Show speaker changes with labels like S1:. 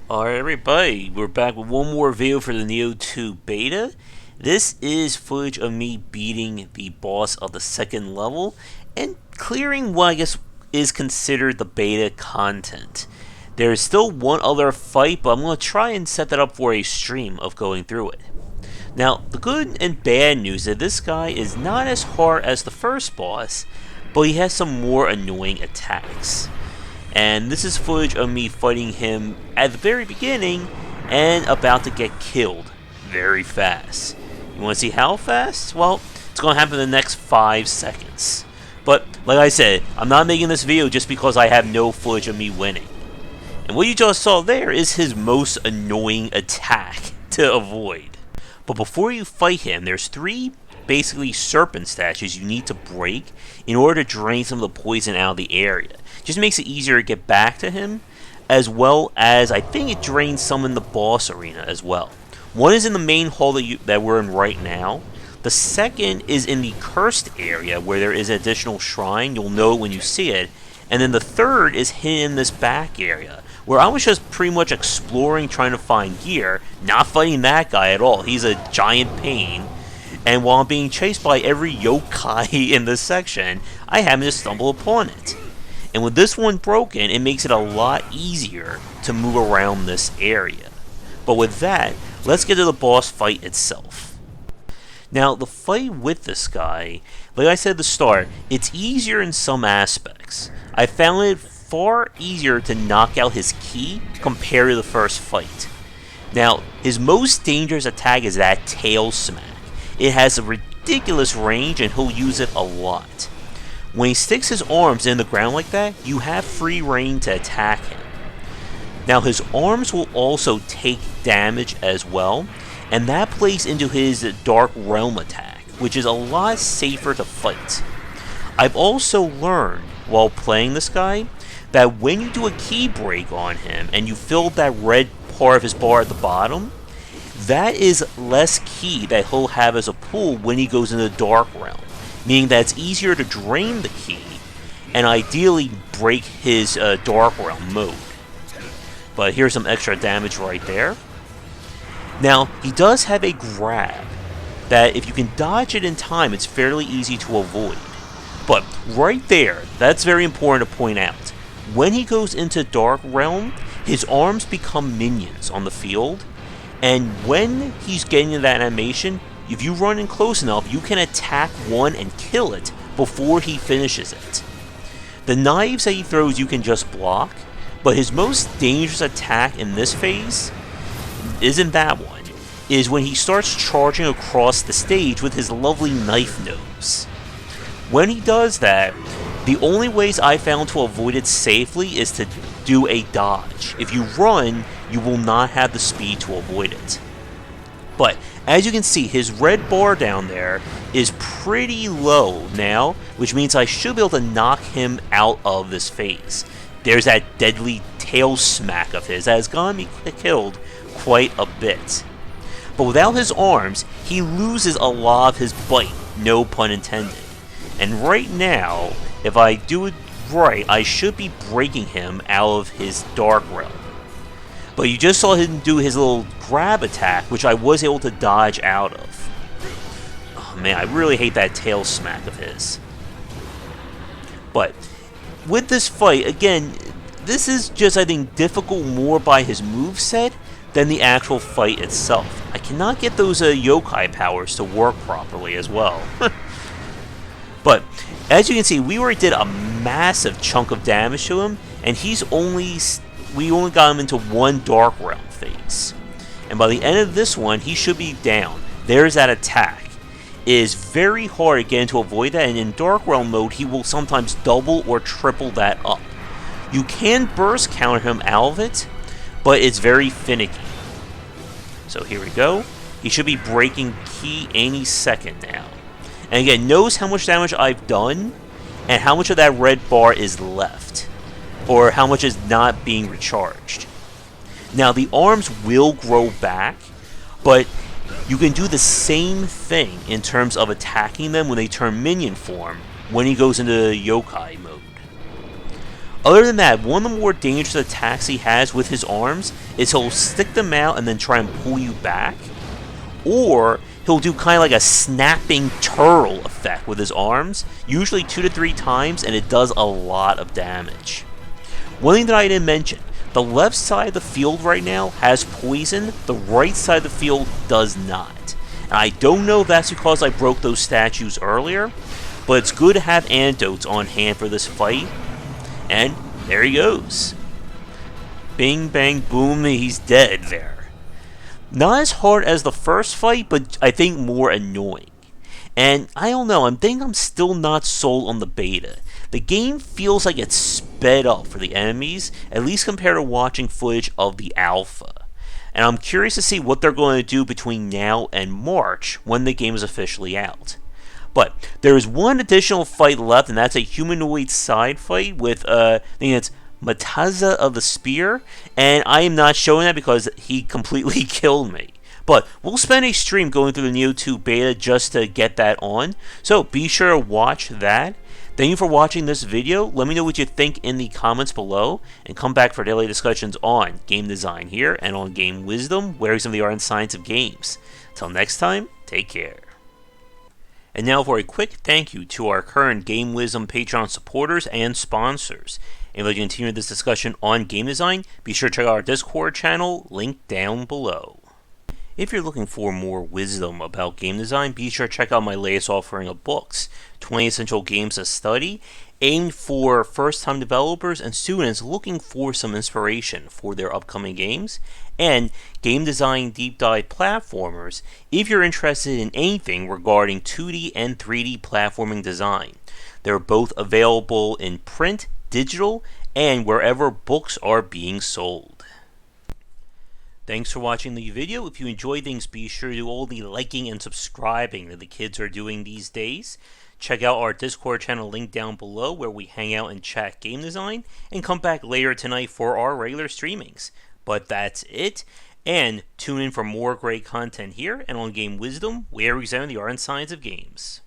S1: Alright everybody, we're back with one more video for the Nioh 2 beta. This is footage of me beating the boss of the second level and clearing what I guess is considered the beta content. There's still one other fight, but I'm going to try and set that up for a stream of going through it. Now, the good and bad news is that this guy is not as hard as the first boss, but he has some more annoying attacks. And this is footage of me fighting him at the very beginning and about to get killed very fast. You want to see how fast? Well, it's going to happen in the next 5 seconds. But, like I said, I'm not making this video just because I have no footage of me winning. And what you just saw there is his most annoying attack to avoid. But before you fight him, there's 3 basically serpent statues you need to break in order to drain some of the poison out of the area. Just makes it easier to get back to him, as well as I think it drains some in the boss arena as well. One is in the main hall that we're in right now. The second is in the cursed area where there is an additional shrine. You'll know it when you see it. And then the third is hidden in this back area, where I was just pretty much exploring, trying to find gear, not fighting that guy at all. He's a giant pain. And while I'm being chased by every yokai in this section, I happen to stumble upon it. And with this one broken, it makes it a lot easier to move around this area. But with that, let's get to the boss fight itself. Now, the fight with this guy, like I said at the start, it's easier in some aspects. I found it far easier to knock out his ki compared to the first fight. Now, his most dangerous attack is that tail smack. It has a ridiculous range and he'll use it a lot. When he sticks his arms in the ground like that, you have free reign to attack him. Now his arms will also take damage as well, and that plays into his Dark Realm attack, which is a lot safer to fight. I've also learned, while playing this guy, that when you do a key break on him and you fill that red part of his bar at the bottom, that is less ki that he'll have as a pool when he goes into the Dark Realm, meaning that it's easier to drain the ki and ideally break his Dark Realm mode. But here's some extra damage right there. Now, he does have a grab that if you can dodge it in time, it's fairly easy to avoid. But right there, that's very important to point out. When he goes into Dark Realm, his arms become minions on the field, and when he's getting into that animation, if you run in close enough, you can attack one and kill it before he finishes it. The knives that he throws you can just block, but his most dangerous attack in this phase isn't that one, is when he starts charging across the stage with his lovely knife nose. When he does that, the only ways I found to avoid it safely is to do a dodge. If you run, you will not have the speed to avoid it. But as you can see, his red bar down there is pretty low now, which means I should be able to knock him out of this phase. There's that deadly tail smack of his that has gotten me killed quite a bit. But without his arms, he loses a lot of his bite, no pun intended. And right now, if I do it right, I should be breaking him out of his Dark Realm. But you just saw him do his little grab attack, which I was able to dodge out of. Oh man, I really hate that tail smack of his. But with this fight, again, this is just, I think, difficult more by his moveset than the actual fight itself. I cannot get those yokai powers to work properly as well. But as you can see, we already did a massive chunk of damage to him, and we only got him into one Dark Realm phase. And by the end of this one, he should be down. There's that attack. It is very hard again to avoid that, and in Dark Realm mode, he will sometimes double or triple that up. You can burst counter him out of it, but it's very finicky. So here we go. He should be breaking ki any second now. And again, notice how much damage I've done, and how much of that red bar is left, or how much is not being recharged. Now, the arms will grow back, but you can do the same thing in terms of attacking them when they turn minion form when he goes into yokai mode. Other than that, one of the more dangerous attacks he has with his arms is he'll stick them out and then try and pull you back. Or he'll do kind of like a snapping turtle effect with his arms, usually 2 to 3 times, and it does a lot of damage. One thing that I didn't mention, the left side of the field right now has poison, the right side of the field does not. And I don't know if that's because I broke those statues earlier, but it's good to have antidotes on hand for this fight. And there he goes. Bing, bang, boom, he's dead there. Not as hard as the first fight, but I think more annoying. And I don't know, I'm still not sold on the beta. The game feels like it's sped up for the enemies, at least compared to watching footage of the alpha. And I'm curious to see what they're going to do between now and March, when the game is officially out. But there is one additional fight left, and that's a humanoid side fight with, I think it's Mataza of the Spear, and I am not showing that because he completely killed me. But we'll spend a stream going through the Nioh 2 beta just to get that on, so be sure to watch that. Thank you for watching this video. Let me know what you think in the comments below, and come back for daily discussions on game design here and on game wisdom, where some of the art and science of games. Till next time, take care. And now for a quick thank you to our current Game Wisdom Patreon supporters and sponsors. And if you'd like to continue this discussion on game design, be sure to check out our Discord channel, linked down below. If you're looking for more wisdom about game design, be sure to check out my latest offering of books, 20 Essential Games to Study, aimed for first-time developers and students looking for some inspiration for their upcoming games, and Game Design Deep Dive Platformers if you're interested in anything regarding 2D and 3D platforming design. They're both available in print, digital, and wherever books are being sold. Thanks for watching the video. If you enjoyed things, be sure to do all the liking and subscribing that the kids are doing these days. Check out our Discord channel linked down below where we hang out and chat game design, and come back later tonight for our regular streamings. But that's it, and tune in for more great content here and on Game Wisdom, where we examine the art and science of games.